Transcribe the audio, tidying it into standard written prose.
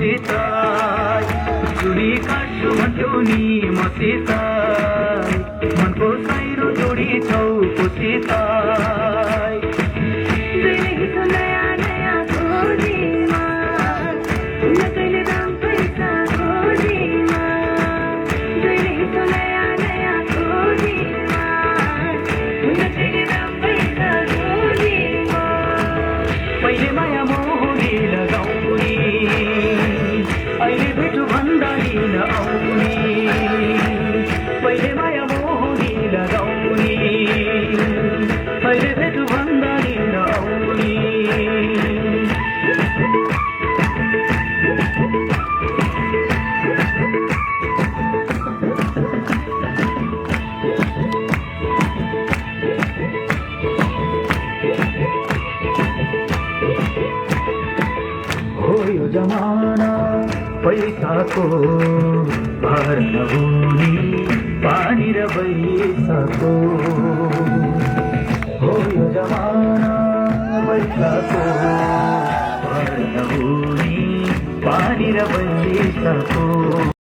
मसिताई चुरी काट्छु भन्थ्यौ नि मसिताई मनको साइरो जोडी छौ पुसिताई पहिले माया मोहरी लगाउने अहिले भेटु भन्दा लिन आउने पहिले माया मोहरी लगाउने अहिले भेटु भन्दा लिन आउने हो यो जमाना पैसाको भर नहुने पानी र पैसाको हो यो जमाना पैसाको भर नहुने पानी र पैसाको